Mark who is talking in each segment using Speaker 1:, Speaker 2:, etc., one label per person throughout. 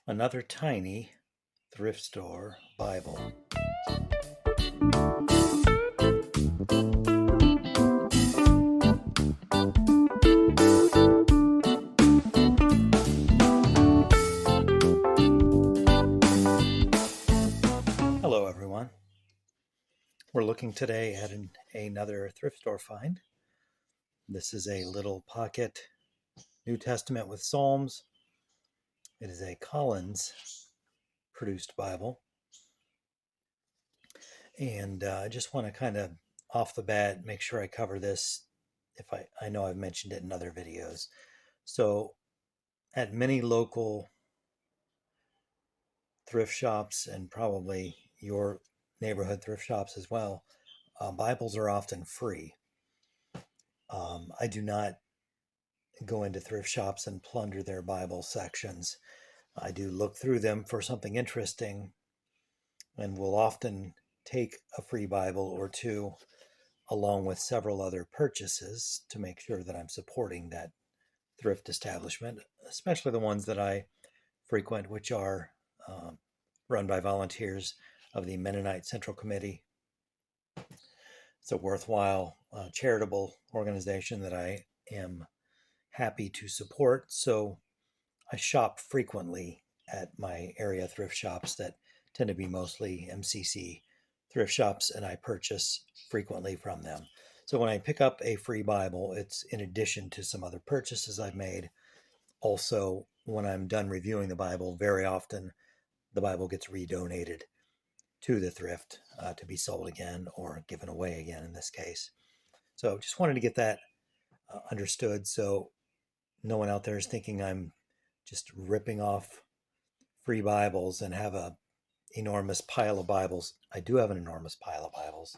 Speaker 1: Another tiny thrift store Bible. Hello everyone. We're looking today at another thrift store find. This is a little pocket New Testament with Psalms. It is a Collins produced Bible. And I just want to kind of off the bat make sure I cover this if I know I've mentioned it in other videos. So at many local thrift shops and probably your neighborhood thrift shops as well, Bibles are often free. I do not go into thrift shops and plunder their Bible sections. I do look through them for something interesting and will often take a free Bible or two along with several other purchases to make sure that I'm supporting that thrift establishment, especially the ones that I frequent, which are run by volunteers of the Mennonite Central Committee. It's a worthwhile charitable organization that I am happy to support. So I shop frequently at my area thrift shops that tend to be mostly MCC thrift shops, and I purchase frequently from them. So when I pick up a free Bible, it's in addition to some other purchases I've made. Also, when I'm done reviewing the Bible, very often the Bible gets redonated to the thrift to be sold again or given away again in this case. So just wanted to get that understood so no one out there is thinking I'm just ripping off free Bibles and have a enormous pile of Bibles. I do have an enormous pile of Bibles,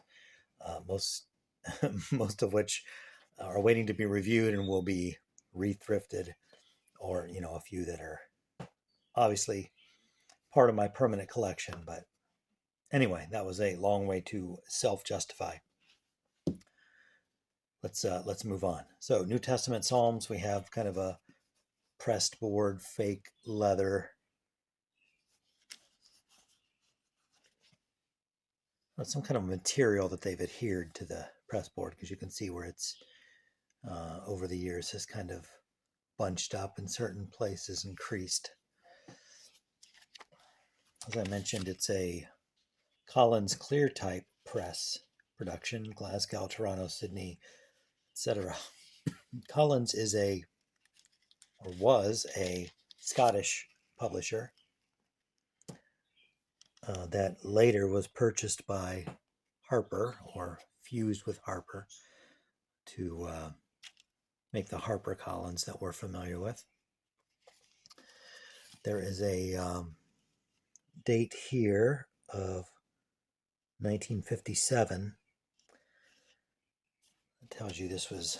Speaker 1: most of which are waiting to be reviewed and will be rethrifted, or a few that are obviously part of my permanent collection. But anyway, that was a long way to self-justify. Let's move on. So New Testament Psalms, we have kind of a pressed board, fake leather. Some kind of material that they've adhered to the press board, because you can see where it's over the years has kind of bunched up in certain places and creased. As I mentioned, it's a Collins clear type press production, Glasgow, Toronto, Sydney, etc. Collins is was a Scottish publisher that later was purchased by Harper, or fused with Harper, to make the Harper Collins that we're familiar with. There is a date here of 1957. It tells you this was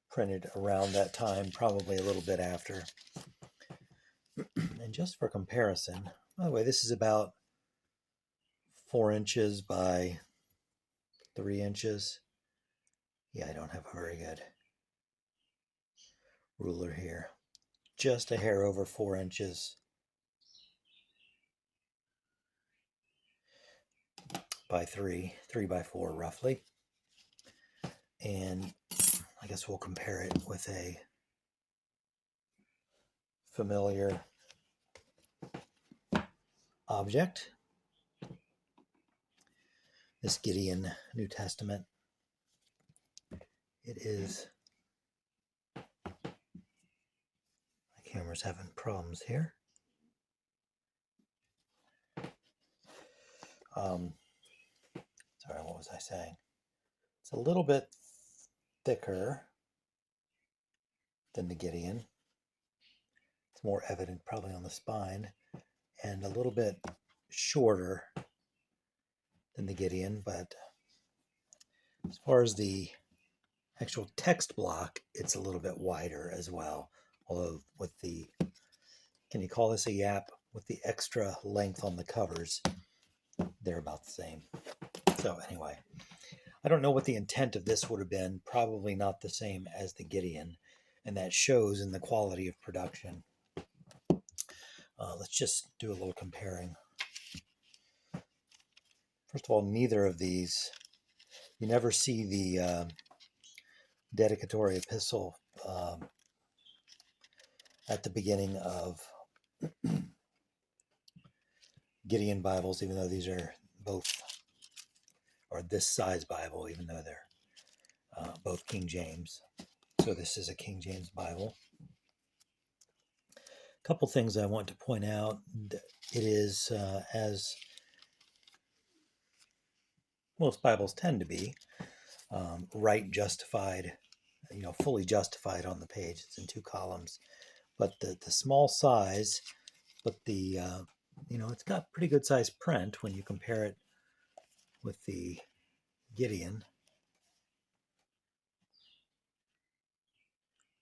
Speaker 1: printed around that time, probably a little bit after. And just for comparison, by the way, this is about 4 inches by 3 inches. Yeah, I don't have a very good ruler here. Just a hair over 4 inches by 3 by 4 roughly. And I guess we'll compare it with a familiar object. This Gideon New Testament. It is, my camera's having problems here. Sorry, what was I saying? It's a little bit thicker than the Gideon. It's more evident probably on the spine, and a little bit shorter than the Gideon, but as far as the actual text block, it's a little bit wider as well. Although with the, can you call this a yap? With the extra length on the covers, they're about the same. So anyway, I don't know what the intent of this would have been. Probably not the same as the Gideon, and that shows in the quality of production. Let's just do a little comparing. First of all, neither of these, you never see the dedicatory epistle at the beginning of Gideon Bibles, even though these are both, or this size Bible, even though they're both King James. So this is a King James Bible. A couple things I want to point out. It is, as most Bibles tend to be, right justified, fully justified on the page. It's in 2 columns. But the small size, but the, it's got pretty good size print when you compare it with the Gideon.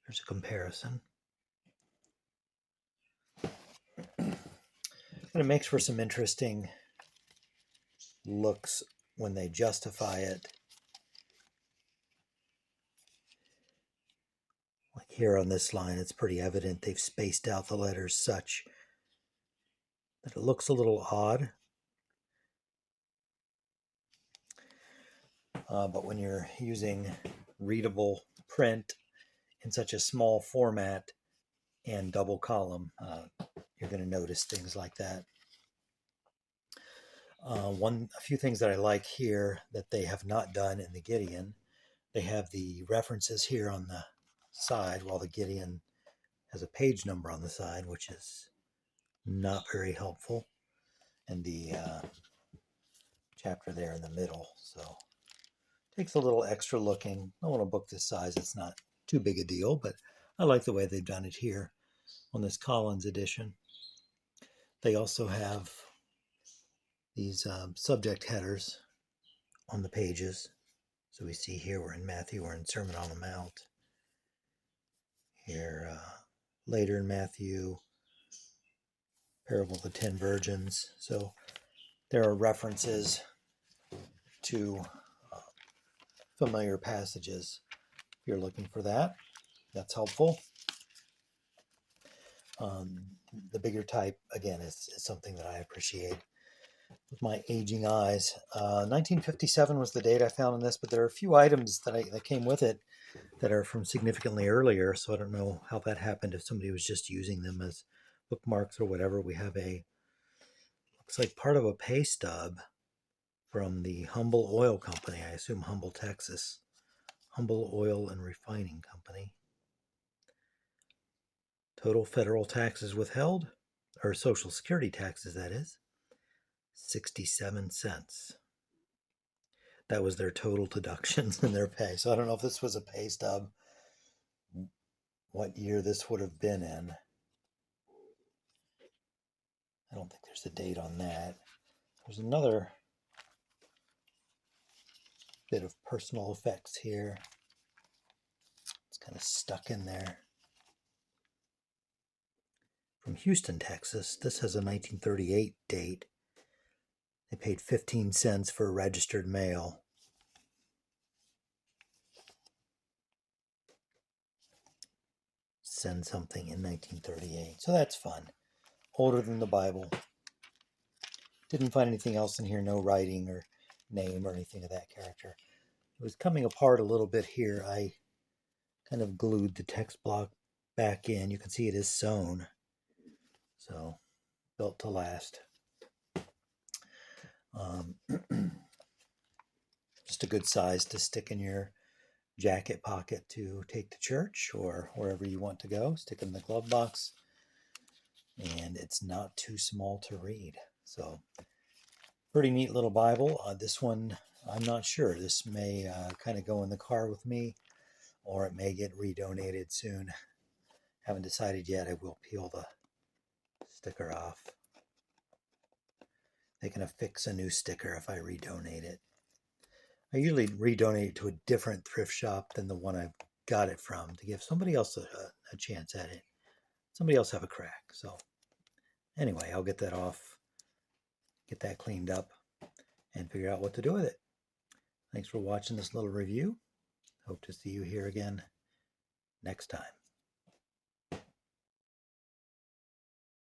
Speaker 1: There's a comparison. And it makes for some interesting looks when they justify it. Like here on this line, it's pretty evident they've spaced out the letters such that it looks a little odd. But when you're using readable print in such a small format and double column, you're going to notice things like that. A few things that I like here that they have not done in the Gideon, they have the references here on the side, while the Gideon has a page number on the side, which is not very helpful, and the chapter there in the middle. So it takes a little extra looking. I want a book this size. It's not too big a deal, but I like the way they've done it here on this Collins edition. They also have these subject headers on the pages. So we see here we're in Matthew, we're in Sermon on the Mount. Here, later in Matthew, Parable of the 10 Virgins. So there are references to familiar passages. If you're looking for that, that's helpful. The bigger type, again, is something that I appreciate with my aging eyes. 1957 was the date I found on this, but there are a few items that came with it that are from significantly earlier, so I don't know how that happened, if somebody was just using them as bookmarks or whatever. We have looks like part of a pay stub from the Humble Oil Company, I assume Humble, Texas. Humble Oil and Refining Company. Total federal taxes withheld, or Social Security taxes, that is, 67 cents. That was their total deductions in their pay. So I don't know if this was a pay stub, what year this would have been in. I don't think there's a date on that. There's another bit of personal effects here. It's kind of stuck in there. From Houston, Texas. This has a 1938 date. They paid 15 cents for registered mail. Send something in 1938. So that's fun. Older than the Bible. Didn't find anything else in here, no writing or name or anything of that character. It was coming apart a little bit here. I kind of glued the text block back in. You can see it is sewn. So, built to last. Just a good size to stick in your jacket pocket to take to church or wherever you want to go. Stick it in the glove box. And it's not too small to read. So, pretty neat little Bible. This one, I'm not sure. This may kind of go in the car with me, or it may get redonated soon. Haven't decided yet. I will peel the sticker off. They can affix a new sticker if I redonate it. I usually redonate it to a different thrift shop than the one I've got it from, to give somebody else a chance at it. Somebody else have a crack. So anyway, I'll get that off, get that cleaned up, and figure out what to do with it. Thanks for watching this little review. Hope to see you here again next time.